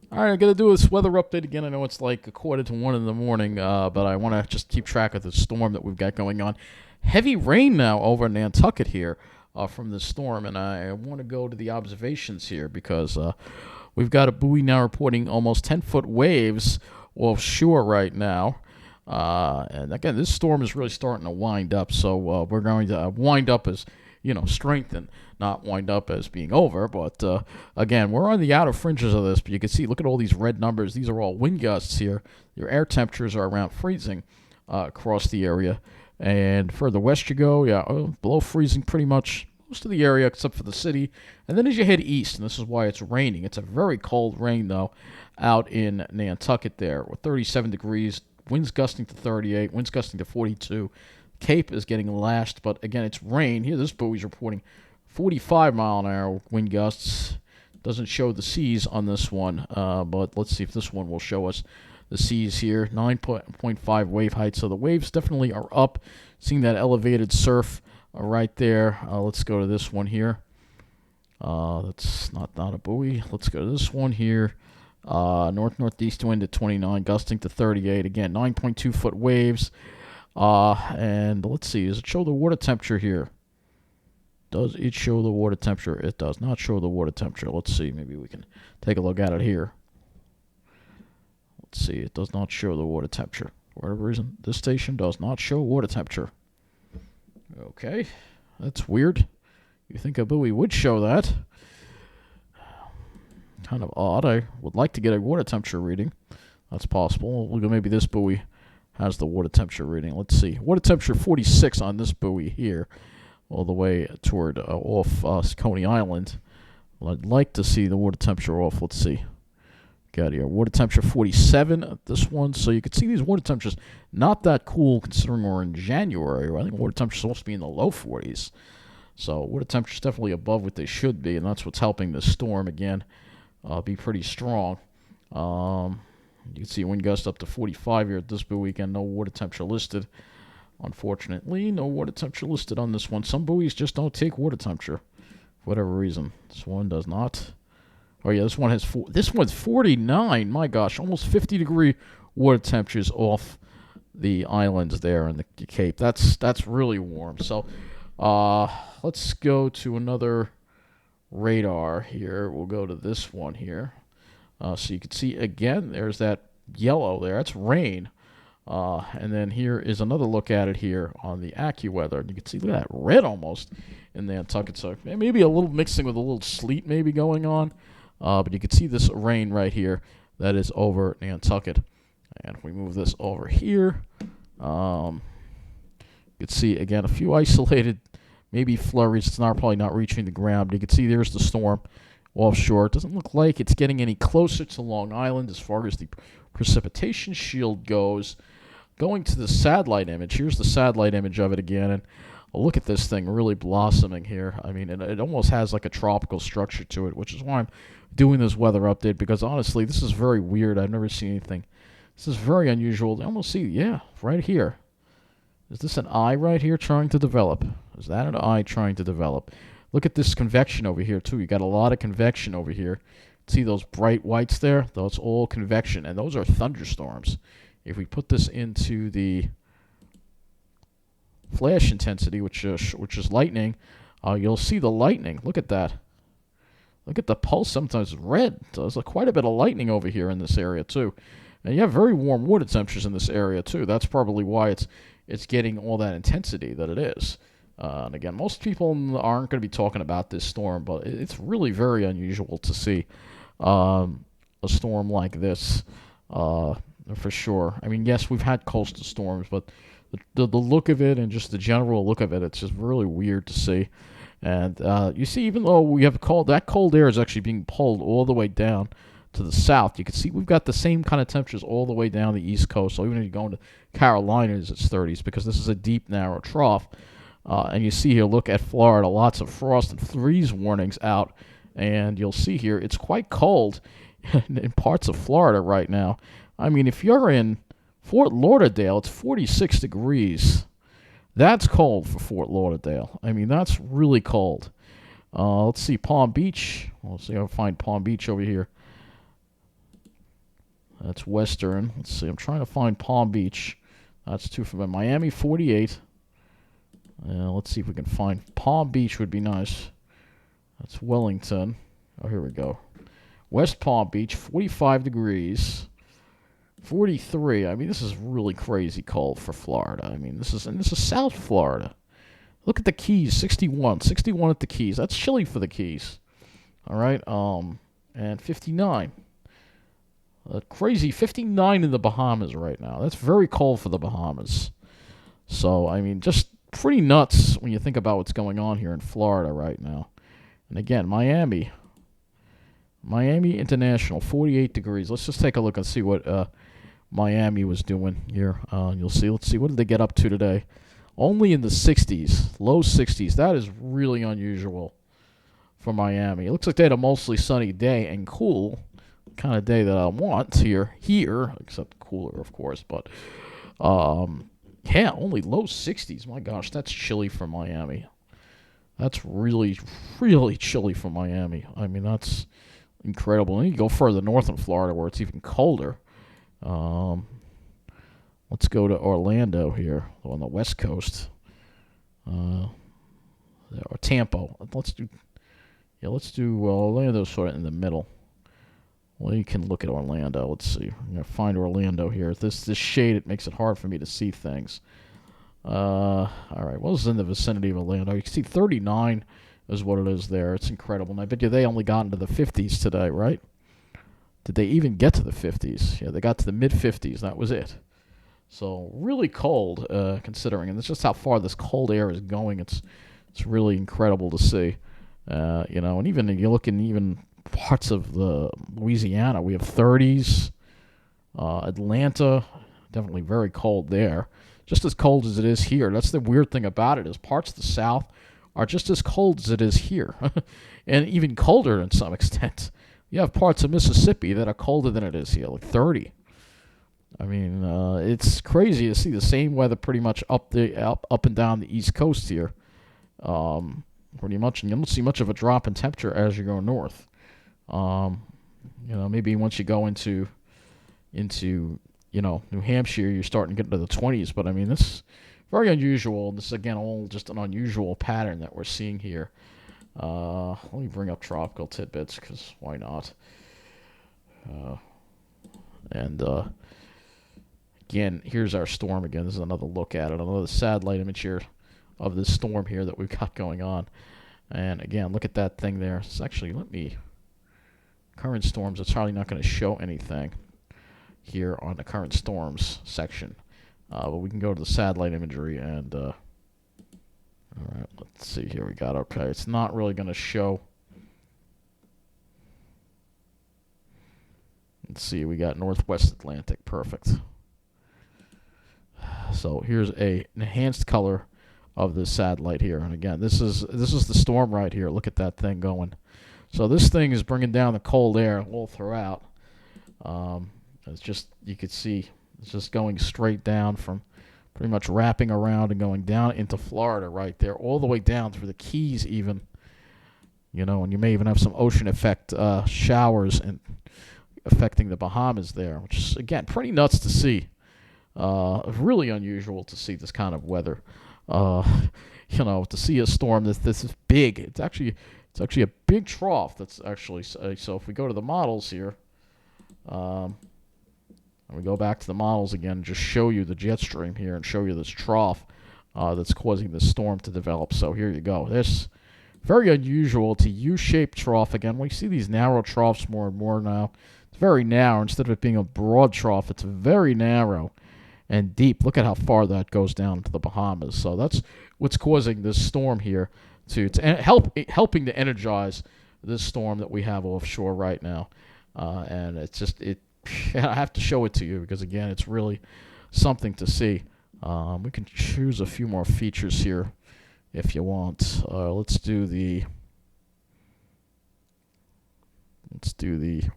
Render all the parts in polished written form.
All right, I got to do this weather update again. I know it's like a quarter to 1 in the morning, but I want to just keep track of the storm that we've got going on. Heavy rain now over Nantucket here from the storm, and I want to go to the observations here because we've got a buoy now reporting almost 10-foot waves offshore right now. And again, this storm is really starting to wind up, so we're going to wind up as strengthen, not wind up as being over. But again, we're on the outer fringes of this. But you can see, look at all these red numbers. These are all wind gusts here. Your air temperatures are around freezing across the area. And further west you go, yeah, below freezing pretty much most of the area except for the city. And then as you head east, and this is why it's raining, it's a very cold rain, though, out in Nantucket there. With 37 degrees, winds gusting to 38, winds gusting to 42. Cape is getting lashed, but again, it's rain. Here, this buoy's reporting 45-mile-an-hour wind gusts. Doesn't show the seas on this one, but let's see if this one will show us the seas here. 9.5 wave height, so the waves definitely are up. Seeing that elevated surf right there. Let's go to this one here. That's not a buoy. Let's go to this one here. Northeast wind at 29, gusting to 38. Again, 9.2 foot waves. And let's see, does it show the water temperature here? Does it show the water temperature? It does not show the water temperature. Let's see, maybe we can take a look at it here. Let's see, it does not show the water temperature. For whatever reason, this station does not show water temperature. Okay, that's weird. You think a buoy would show that. Kind of odd. I would like to get a water temperature reading. That's possible. Look at maybe this buoy has the water temperature reading. Let's see. Water temperature 46 on this buoy here, all the way toward off Coney Island. Well, I'd like to see the water temperature off. Let's see. Got here. Water temperature 47 at this one. So you can see these water temperatures not that cool considering we're in January. I think water temperatures supposed to be in the low 40s. So water temperatures definitely above what they should be, and that's what's helping this storm again be pretty strong. You can see wind gust up to 45 here at this buoy weekend. No water temperature listed. Unfortunately, no water temperature listed on this one. Some buoys just don't take water temperature for whatever reason. This one does not. Oh yeah, this one has this one's 49. My gosh, almost 50-degree water temperatures off the islands there in the Cape. That's really warm. So, let's go to another radar here. We'll go to this one here. So you can see, again, there's that yellow there. That's rain. And then here is another look at it here on the AccuWeather. You can see, look at that red almost in Nantucket. So maybe a little mixing with a little sleet maybe going on. But you can see this rain right here that is over Nantucket. And if we move this over here, you can see, again, a few isolated maybe flurries. It's probably not reaching the ground. But you can see there's the storm offshore. It doesn't look like it's getting any closer to Long Island as far as the precipitation shield goes. Going to the satellite image, here's the satellite image of it again, and look at this thing really blossoming here. I mean, it almost has like a tropical structure to it, which is why I'm doing this weather update, because honestly, this is very weird. I've never seen anything. This is very unusual. I almost see, yeah, right here. Is this an eye right here trying to develop? Is that an eye trying to develop? Look at this convection over here, too. You got a lot of convection over here. See those bright whites there? That's all convection, and those are thunderstorms. If we put this into the flash intensity, which is lightning, you'll see the lightning. Look at that. Look at the pulse. Sometimes it's red. There's quite a bit of lightning over here in this area, too. And you have very warm water temperatures in this area, too. That's probably why it's getting all that intensity that it is. And again, most people aren't going to be talking about this storm, but it's really very unusual to see a storm like this, for sure. I mean, yes, we've had coastal storms, but the look of it and just the general look of it, it's just really weird to see. And you see, even though we have that cold air is actually being pulled all the way down to the south, you can see we've got the same kind of temperatures all the way down the east coast. So even if you go into Carolinas, it's 30s because this is a deep, narrow trough. And you see here, look at Florida, lots of frost and freeze warnings out. And you'll see here, it's quite cold in parts of Florida right now. I mean, if you're in Fort Lauderdale, it's 46 degrees. That's cold for Fort Lauderdale. I mean, that's really cold. Let's see, Palm Beach. Let's see if I can find Palm Beach over here. That's western. Let's see. I'm trying to find Palm Beach. That's too far. Miami 48. Let's see if we can find Palm Beach would be nice. That's Wellington. Oh, here we go. West Palm Beach, 45 degrees. 43. I mean, this is really crazy cold for Florida. I mean, this is South Florida. Look at the Keys, 61. 61 at the Keys. That's chilly for the Keys. All right. And 59. Crazy 59 in the Bahamas right now. That's very cold for the Bahamas. So, I mean, just pretty nuts when you think about what's going on here in Florida right now. And again, Miami International, 48 degrees. Let's just take a look and see what Miami was doing here. You'll see. Let's see. What did they get up to today? Only in the 60s, low 60s. That is really unusual for Miami. It looks like they had a mostly sunny day and cool kind of day that I want here, except cooler, of course. But, yeah, only low 60s. My gosh, that's chilly for Miami. That's really, really chilly for Miami. I mean, that's incredible. And you go further north in Florida where it's even colder. Let's go to Orlando here on the west coast. Or Tampa. Let's do Orlando sort of in the middle. Well, you can look at Orlando. Let's see. I'm going to find Orlando here. This shade, it makes it hard for me to see things. All right. What was in the vicinity of Orlando? You can see 39 is what it is there. It's incredible. And I bet you they only got into the 50s today, right? Did they even get to the 50s? Yeah, they got to the mid-50s. That was it. So really cold, considering, and that's just how far this cold air is going. It's really incredible to see, And even if you look in even parts of the Louisiana, we have 30s. Atlanta, definitely very cold there, just as cold as it is here. That's the weird thing about it is parts of the South are just as cold as it is here, and even colder in some extent. You have parts of Mississippi that are colder than it is here, like 30. I mean, it's crazy to see the same weather pretty much up and down the East Coast here, pretty much, and you don't see much of a drop in temperature as you go north. Maybe once you go into New Hampshire, you're starting to get into the 20s. But I mean, this is very unusual. This is again all just an unusual pattern that we're seeing here. Let me bring up tropical tidbits because why not? Again, here's our storm again. This is another look at it. Another satellite image here of this storm here that we've got going on. And again, look at that thing there. It's actually, current storms, it's probably not going to show anything here on the current storms section. But we can go to the satellite imagery and, all right, let's see here. We got, okay, it's not really going to show. Let's see, we got Northwest Atlantic. Perfect. So here's a enhanced color of the satellite here. And again, this is the storm right here. Look at that thing going. So this thing is bringing down the cold air all throughout. It's just, you could see, it's just going straight down from pretty much wrapping around and going down into Florida right there, all the way down through the Keys even. And you may even have some ocean effect showers and affecting the Bahamas there, which is, again, pretty nuts to see. Really unusual to see this kind of weather. To see a storm this is big. It's actually a big trough. That's actually, so if we go to the models here, and we go back to the models again, just show you the jet stream here and show you this trough that's causing this storm to develop. So here you go. This very unusual. It's a U-shaped trough. Again, we see these narrow troughs more and more now. It's very narrow. Instead of it being a broad trough, it's very narrow and deep. Look at how far that goes down to the Bahamas. So that's what's causing this storm here to helping to energize this storm that we have offshore right now. And it's just, I have to show it to you because, again, it's really something to see. We can choose a few more features here if you want. Let's do the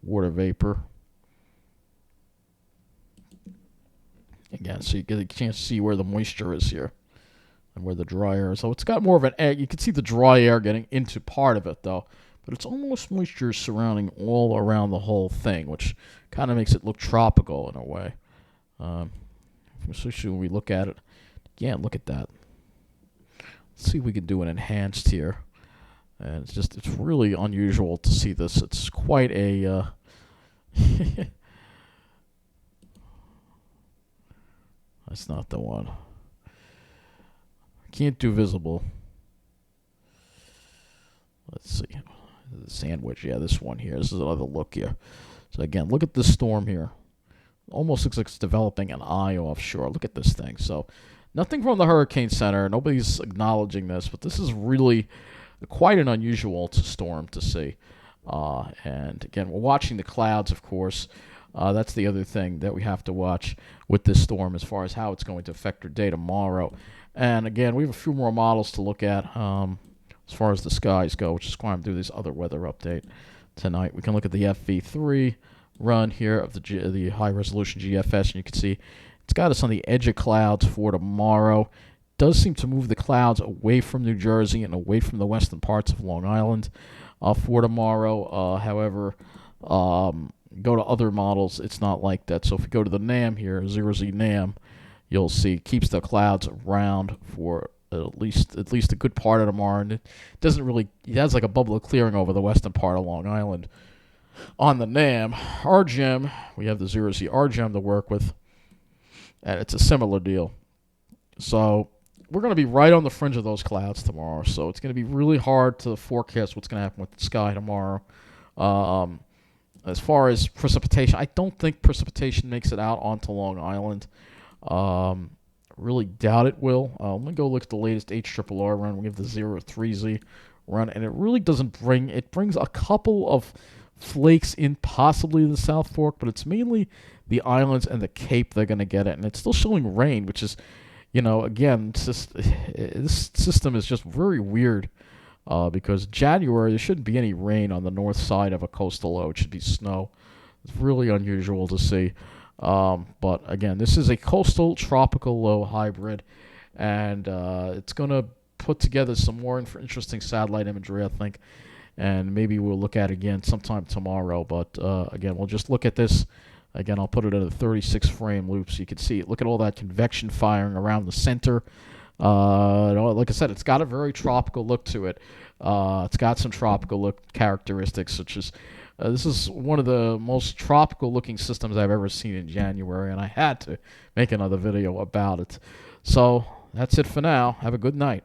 water vapor. Again, so you get a chance to see where the moisture is here and where the dry air is. So it's got more of an air. You can see the dry air getting into part of it, though. but it's almost moisture surrounding all around the whole thing, which kind of makes it look tropical in a way. Um, Especially when we look at it. Yeah, look at that. Let's see if we can do an enhanced here. And it's really unusual to see this. It's quite a that's not the one. Can't do visible. Let's see. The sandwich. Yeah, this one here. This is another look here. So again, look at this storm here. Almost looks like it's developing an eye offshore. Look at this thing. So nothing from the Hurricane Center. Nobody's acknowledging this, but this is really quite an unusual storm to see. And again, we're watching the clouds, of course. That's the other thing that we have to watch with this storm as far as how it's going to affect our day tomorrow. And again, we have a few more models to look at as far as the skies go, which is why I'm doing this other weather update tonight. We can look at the FV3 run here of the high-resolution GFS, and you can see it's got us on the edge of clouds for tomorrow. It does seem to move the clouds away from New Jersey and away from the western parts of Long Island for tomorrow. However, go to other models, it's not like that. So if you go to the NAM here, 0Z NAM, you'll see it keeps the clouds around for at least a good part of tomorrow, and it doesn't really. It has like a bubble of clearing over the western part of Long Island. On the NAM, RGEM, we have the 0Z RGEM to work with, and it's a similar deal. So we're going to be right on the fringe of those clouds tomorrow, so it's going to be really hard to forecast what's going to happen with the sky tomorrow. As far as precipitation, I don't think precipitation makes it out onto Long Island. Really doubt it will. I'm going to go look at the latest HRRR run. We have the 03Z run, and it really doesn't bring, it brings a couple of flakes in possibly the South Fork, but it's mainly the islands and the Cape they're going to get it, and it's still showing rain, which is, again, it's just, this system is just very weird because January there shouldn't be any rain on the north side of a coastal low. It should be snow. It's really unusual to see. But again, this is a coastal tropical low hybrid, and it's going to put together some more interesting satellite imagery, I think, and maybe we'll look at it again sometime tomorrow. But again, we'll just look at this. Again, I'll put it at a 36 frame loop so you can see it. Look at all that convection firing around the center. Like I said, it's got a very tropical look to it. It's got some tropical look characteristics, such as this is one of the most tropical looking systems I've ever seen in January, and I had to make another video about it. So that's it for now. Have a good night.